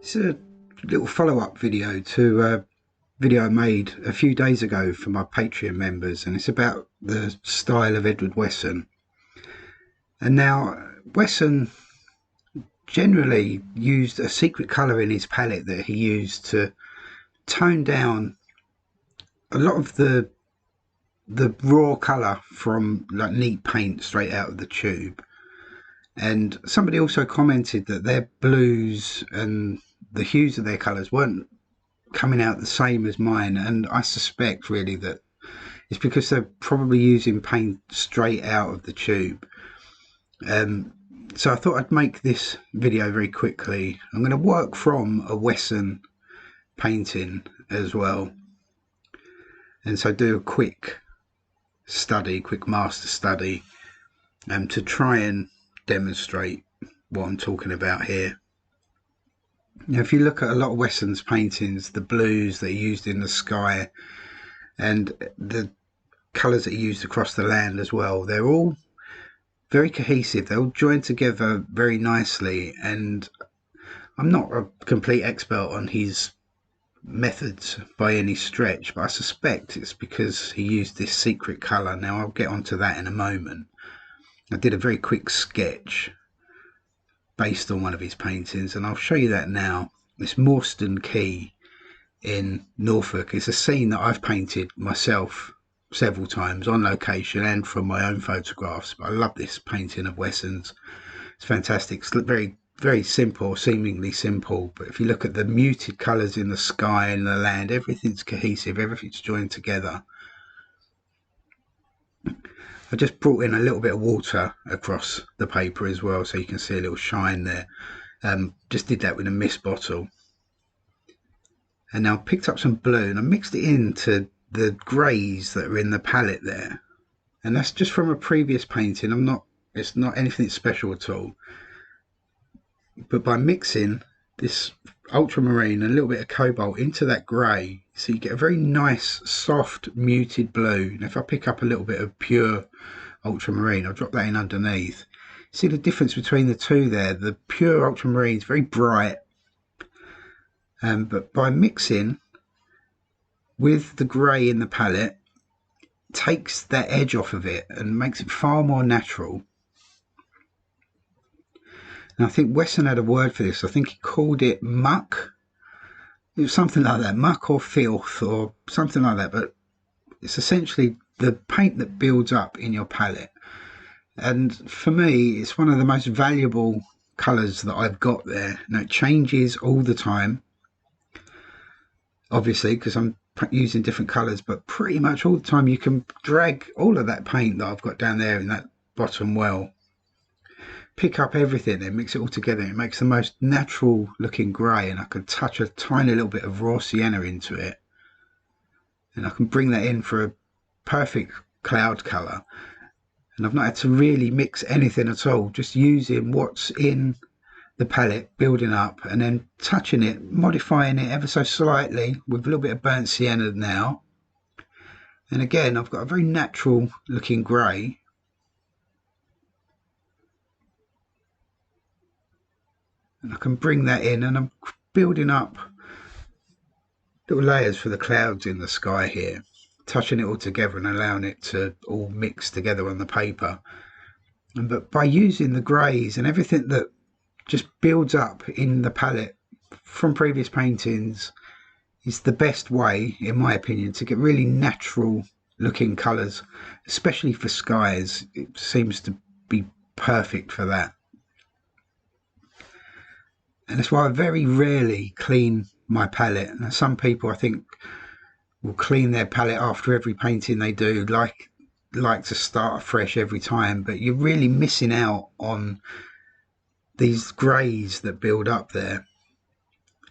It's a little follow-up video to a video I made a few days ago for my Patreon members, and it's about the style of Edward Wesson. And now, Wesson generally used a secret colour in his palette that he used to tone down a lot of the raw colour from like neat paint straight out of the tube. And somebody also commented that their blues and the hues of their colours weren't coming out the same as mine, and I suspect really that it's because they're probably using paint straight out of the tube. So I thought I'd make this video very quickly. I'm going to work from a Wesson painting as well, and so do a quick master study to try and demonstrate what I'm talking about here. Now, if you look at a lot of Wesson's paintings, the blues that he used in the sky and the colours that he used across the land as well, they're all very cohesive. They all join together very nicely, and I'm not a complete expert on his methods by any stretch, but I suspect it's because he used this secret colour. Now, I'll get onto that in a moment. I did a very quick sketch based on one of his paintings, and I'll show you that now. It's Morstan Quay in Norfolk. It's a scene that I've painted myself several times on location and from my own photographs, but I love this painting of Wesson's. It's fantastic. It's very, very simple, seemingly simple, but if you look at the muted colours in the sky and the land, everything's cohesive, everything's joined together. I just brought in a little bit of water across the paper as well, so you can see a little shine there. Just did that with a mist bottle. And now I picked up some blue and I mixed it into the greys that are in the palette there. And that's just from a previous painting. It's not anything special at all. But by mixing this ultramarine and a little bit of cobalt into that grey, so you get a very nice soft muted blue. And if I pick up a little bit of pure ultramarine, I'll drop that in underneath. See the difference between the two there? The pure ultramarine is very bright, but by mixing with the grey in the palette, takes that edge off of it and makes it far more natural. And I think Wesson had a word for this. I think he called it muck. It was something like that, muck or filth or something like that, but it's essentially the paint that builds up in your palette. And for me, it's one of the most valuable colours that I've got there. Now, it changes all the time, obviously, because I'm using different colours, but pretty much all the time you can drag all of that paint that I've got down there in that bottom well, pick up everything and mix it all together. It makes the most natural looking grey, and I can touch a tiny little bit of raw sienna into it, and I can bring that in for a perfect cloud colour. And I've not had to really mix anything at all, just using what's in the palette, building up, and then touching it, modifying it ever so slightly with a little bit of burnt sienna now. And again, I've got a very natural looking grey. And I can bring that in, and I'm building up little layers for the clouds in the sky here, touching it all together and allowing it to all mix together on the paper. But by using the greys and everything that just builds up in the palette from previous paintings, is the best way, in my opinion, to get really natural looking colours, especially for skies. It seems to be perfect for that. And that's why I very rarely clean my palette. And some people, I think, will clean their palette after every painting they do, like to start afresh every time, but you're really missing out on these greys that build up there.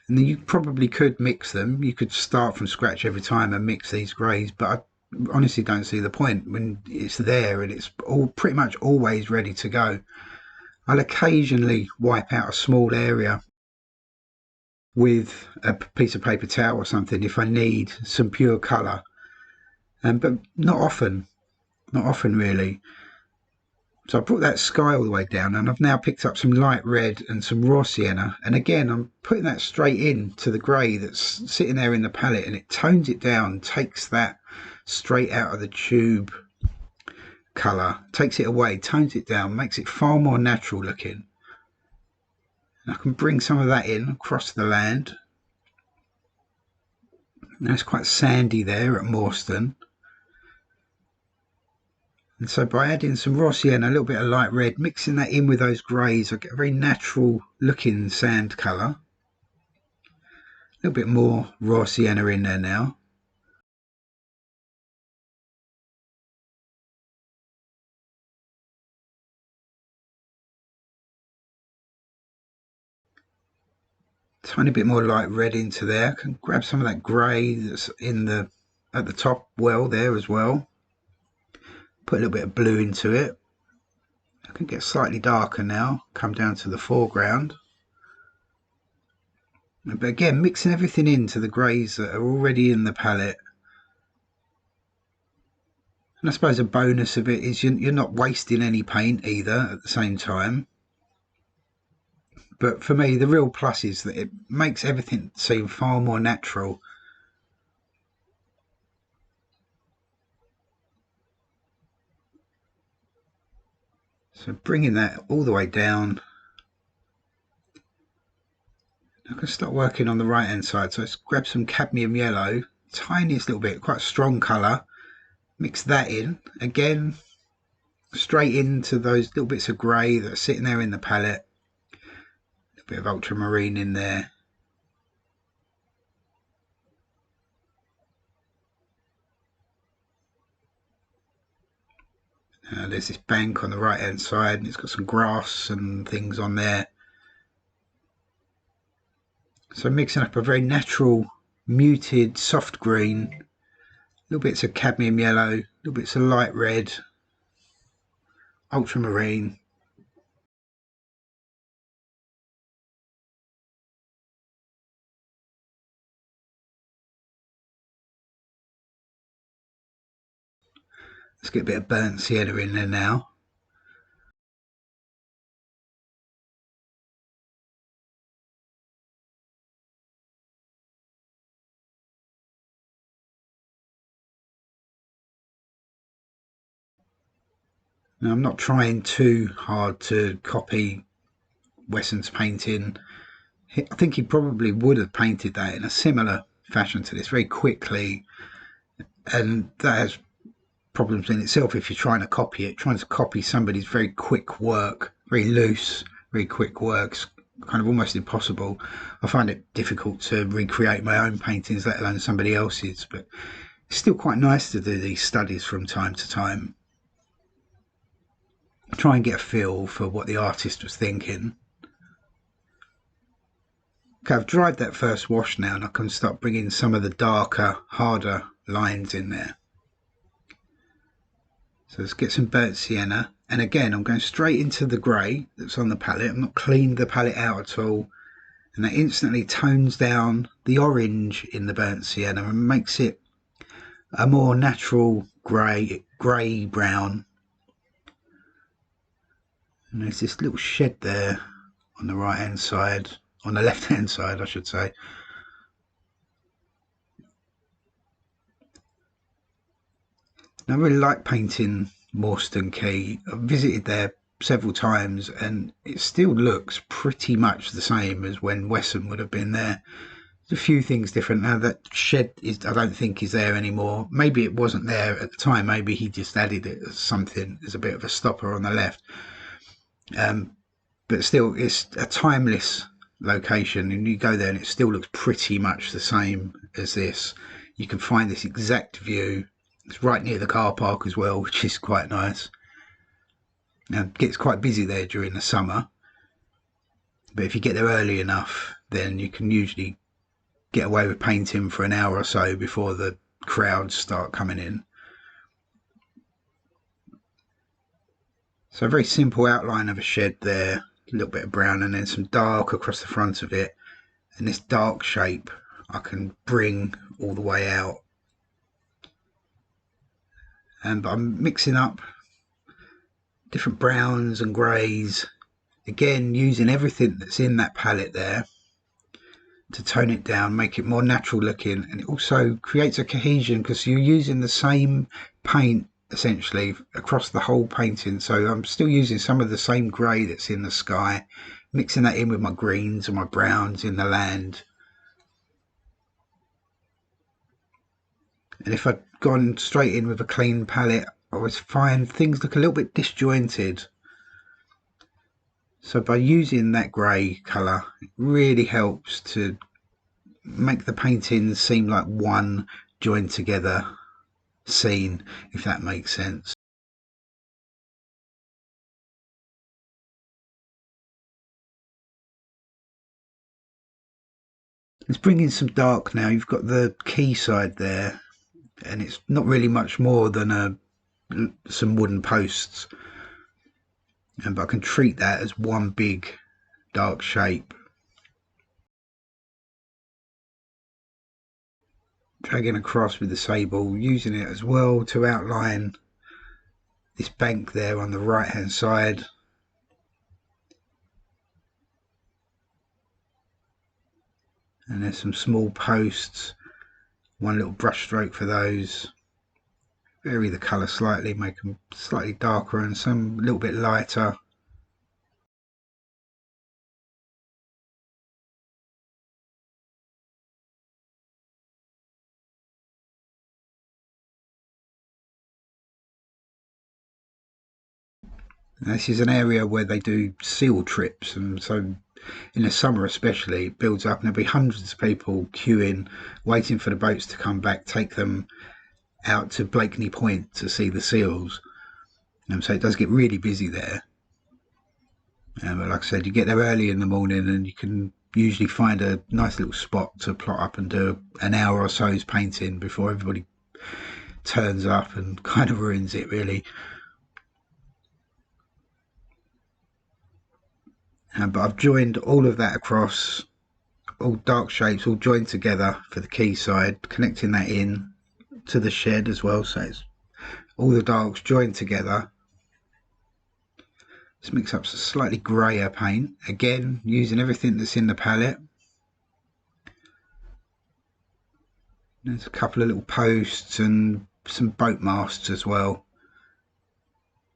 And then you probably could mix them. You could start from scratch every time and mix these greys, but I honestly don't see the point when it's there and it's all pretty much always ready to go. I'll occasionally wipe out a small area with a piece of paper towel or something if I need some pure colour, but not often really. So I brought that sky all the way down, and I've now picked up some light red and some raw sienna, and again I'm putting that straight into the grey that's sitting there in the palette, and it tones it down, takes that straight out of the tube colour, takes it away, tones it down, makes it far more natural looking. And I can bring some of that in across the land. Now it's quite sandy there at Morstan. And so by adding some raw sienna, a little bit of light red, mixing that in with those greys, I get a very natural looking sand colour. A little bit more raw sienna in there now. Tiny bit more light red into there. I can grab some of that grey that's in the at the top well there as well. Put a little bit of blue into it. I can get slightly darker now, come down to the foreground. But again, mixing everything into the greys that are already in the palette. And I suppose a bonus of it is you're not wasting any paint either at the same time. But for me, the real plus is that it makes everything seem far more natural. So bringing that all the way down, I can start working on the right hand side. So let's grab some cadmium yellow, tiniest little bit, quite a strong colour, mix that in, again straight into those little bits of grey that are sitting there in the palette, a little bit of ultramarine in there. There's this bank on the right hand side, and it's got some grass and things on there. So mixing up a very natural, muted, soft green, little bits of cadmium yellow, little bits of light red, ultramarine. Let's get a bit of burnt sienna in there now. Now, I'm not trying too hard to copy Wesson's painting. I think he probably would have painted that in a similar fashion to this very quickly, and that has problems in itself if you're trying to copy it. Trying to copy somebody's very quick work, very loose, very quick works, kind of almost impossible. I find it difficult to recreate my own paintings, let alone somebody else's, but it's still quite nice to do these studies from time to time. Try and get a feel for what the artist was thinking. Okay, I've dried that first wash now, and I can start bringing some of the darker, harder lines in there. So let's get some burnt sienna, and again I'm going straight into the grey that's on the palette. I'm not cleaned the palette out at all, and that instantly tones down the orange in the burnt sienna and makes it a more natural grey brown. And there's this little shed there on the right hand side, on the left hand side I should say. Now, I really like painting Morstan Quay. I've visited there several times, and it still looks pretty much the same as when Wesson would have been there. There's a few things different now. That shed is, I don't think, is there anymore. Maybe it wasn't there at the time. Maybe he just added it as something, as a bit of a stopper on the left. But still, it's a timeless location, and you go there and it still looks pretty much the same as this. You can find this exact view. It's right near the car park as well, which is quite nice. Now, it gets quite busy there during the summer, but if you get there early enough, then you can usually get away with painting for an hour or so before the crowds start coming in. So a very simple outline of a shed there, a little bit of brown and then some dark across the front of it, and this dark shape I can bring all the way out. And I'm mixing up different browns and greys. Again, using everything that's in that palette there to tone it down, make it more natural looking, and it also creates a cohesion because you're using the same paint essentially across the whole painting. So I'm still using some of the same grey that's in the sky, mixing that in with my greens and my browns in the land. And if I'd gone straight in with a clean palette, I always find things look a little bit disjointed. So by using that grey colour, it really helps to make the painting seem like one joined together scene, if that makes sense. Let's bring in some dark now. You've got the quayside there, and it's not really much more than some wooden posts, but I can treat that as one big dark shape. Dragging across with the sable, using it as well to outline this bank there on the right hand side. And there's some small posts, one little brush stroke for those. Vary the colour slightly, make them slightly darker and some a little bit lighter. And this is an area where they do seal trips, and so in the summer especially it builds up and there'll be hundreds of people queuing, waiting for the boats to come back, take them out to Blakeney Point to see the seals. So it does get really busy there. But like I said, you get there early in the morning and you can usually find a nice little spot to plot up and do an hour or so's painting before everybody turns up and kind of ruins it really. But I've joined all of that across, all dark shapes all joined together for the quayside, connecting that in to the shed as well, so it's all the darks joined together. Let's mix up some slightly grayer paint, again using everything that's in the palette. There's a couple of little posts and some boat masts as well,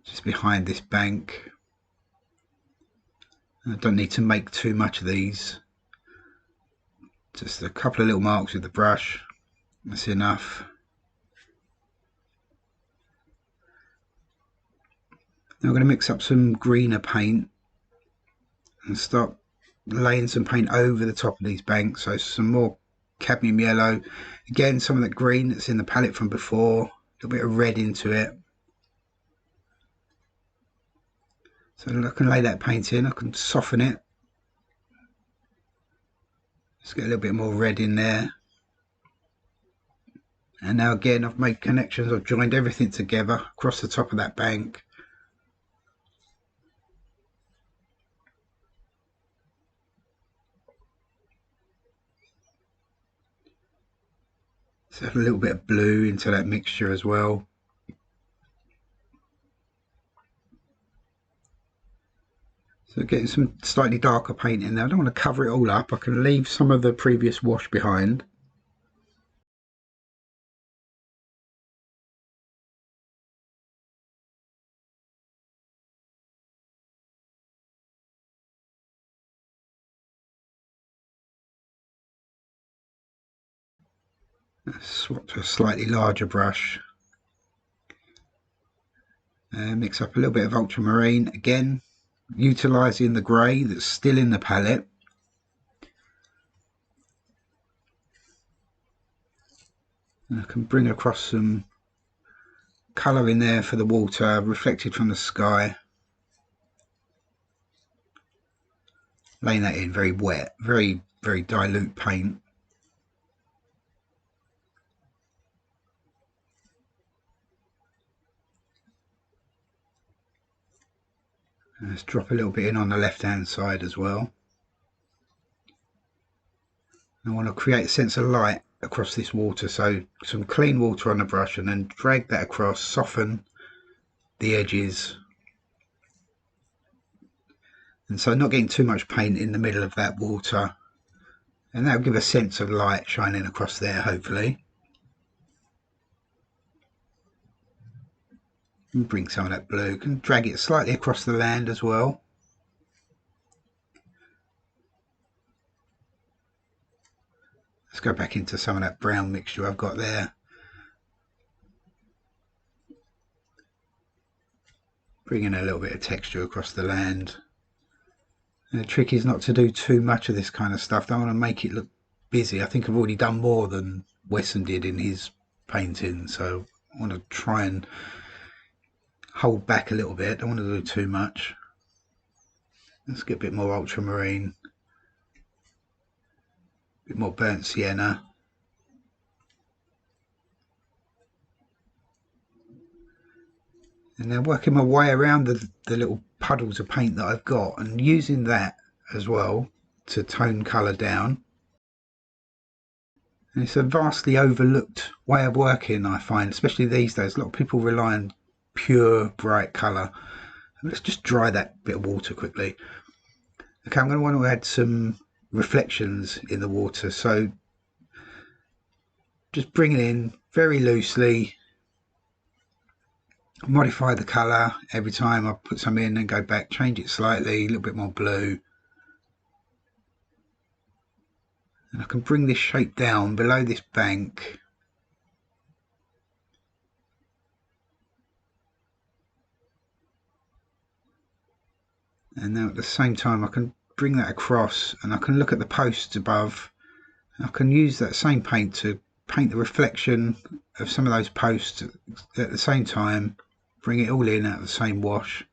just behind this bank. I don't need to make too much of these, just a couple of little marks with the brush, that's enough. Now I'm going to mix up some greener paint and start laying some paint over the top of these banks. So some more cadmium yellow, again some of that green that's in the palette from before, a little bit of red into it. So I can lay that paint in, I can soften it. Let's get a little bit more red in there. And now again I've made connections, I've joined everything together across the top of that bank. So a little bit of blue into that mixture as well. So getting some slightly darker paint in there. I don't want to cover it all up. I can leave some of the previous wash behind. Swap to a slightly larger brush. Mix up a little bit of ultramarine, again utilising the grey that's still in the palette. And I can bring across some colour in there for the water reflected from the sky. Laying that in very wet, very dilute paint. Let's drop a little bit in on the left hand side as well. I want to create a sense of light across this water, so some clean water on the brush and then drag that across, soften the edges. and so not getting too much paint in the middle of that water, and that'll give a sense of light shining across there, hopefully. And bring some of that blue, can drag it slightly across the land as well. Let's go back into some of that brown mixture I've got there. Bring in a little bit of texture across the land. And the trick is not to do too much of this kind of stuff. Don't want to make it look busy. I think I've already done more than Wesson did in his painting, so I want to try and hold back a little bit. Don't want to do too much. Let's get a bit more ultramarine, a bit more burnt sienna. And now working my way around the little puddles of paint that I've got, and using that as well to tone colour down. And it's a vastly overlooked way of working, I find, especially these days. A lot of people rely on pure bright colour. Let's just dry that bit of water quickly. Okay, I'm going to want to add some reflections in the water, so just bring it in very loosely. Modify the colour every time I put some in and go back, change it slightly, a little bit more blue. And I can bring this shape down below this bank. And now at the same time I can bring that across, and I can look at the posts above. I can use that same paint to paint the reflection of some of those posts at the same time. Bring it all in out of the same wash.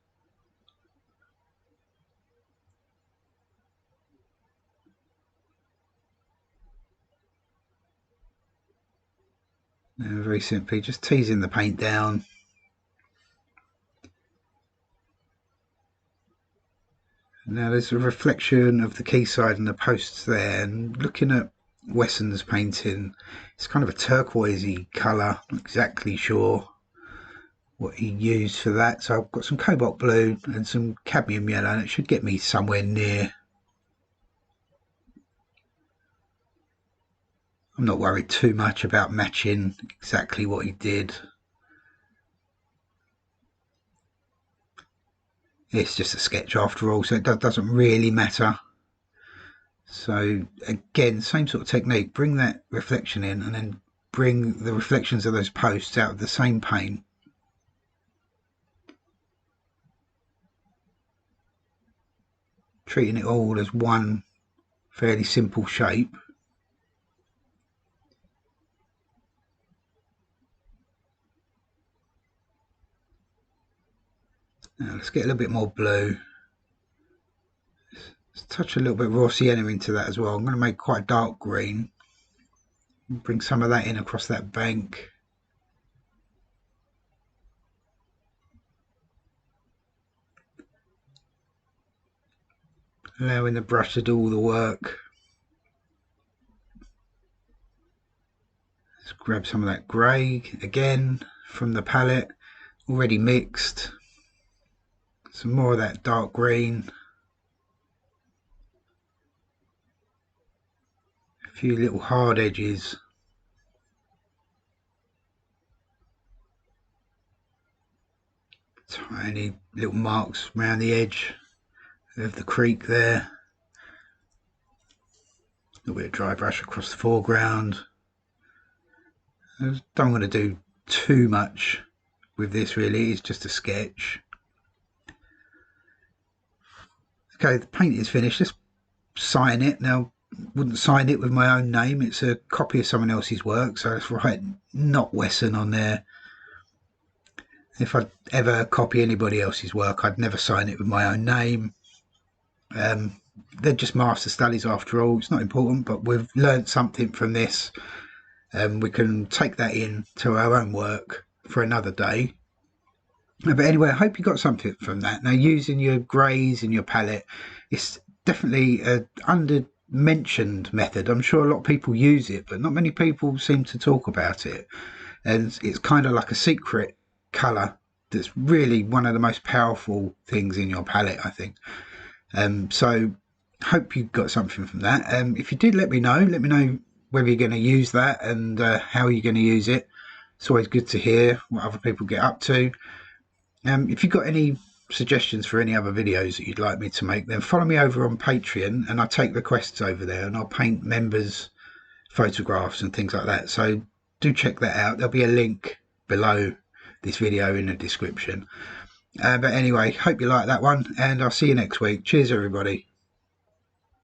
Now very simply just teasing the paint down. Now there's a reflection of the quayside and the posts there, and looking at Wesson's painting, it's kind of a turquoisey colour. Not exactly sure what he used for that, so I've got some cobalt blue and some cadmium yellow, and it should get me somewhere near. I'm not worried too much about matching exactly what he did. It's just a sketch after all, so it doesn't really matter. So again, same sort of technique, bring that reflection in and then bring the reflections of those posts out of the same paint. Treating it all as one fairly simple shape. Now let's get a little bit more blue. Let's touch a little bit of raw sienna into that as well. I'm going to make quite a dark green. Bring some of that in across that bank. Allowing the brush to do all the work. Let's grab some of that grey again from the palette, already mixed. Some more of that dark green. A few little hard edges. Tiny little marks around the edge of the creek there. A little bit of dry brush across the foreground. I don't want to do too much with this really, it's just a sketch. Okay, the paint is finished. Let's sign it. Now, wouldn't sign it with my own name. It's a copy of someone else's work, so let's write not Wesson on there. If I'd ever copy anybody else's work, I'd never sign it with my own name. They're just master studies after all. It's not important, but we've learned something from this. We can take that in to our own work for another day. But anyway, I hope you got something from that. Now, using your greys in your palette, it's definitely an under-mentioned method. I'm sure a lot of people use it, but not many people seem to talk about it. And it's kind of like a secret colour that's really one of the most powerful things in your palette, I think. So hope you got something from that. If you did, let me know whether you're going to use that and how you're going to use it. It's always good to hear what other people get up to. If you've got any suggestions for any other videos that you'd like me to make, then follow me over on Patreon, and I take requests over there, and I'll paint members' photographs and things like that. So do check that out. There'll be a link below this video in the description. But anyway, hope you like that one, and I'll see you next week. Cheers everybody.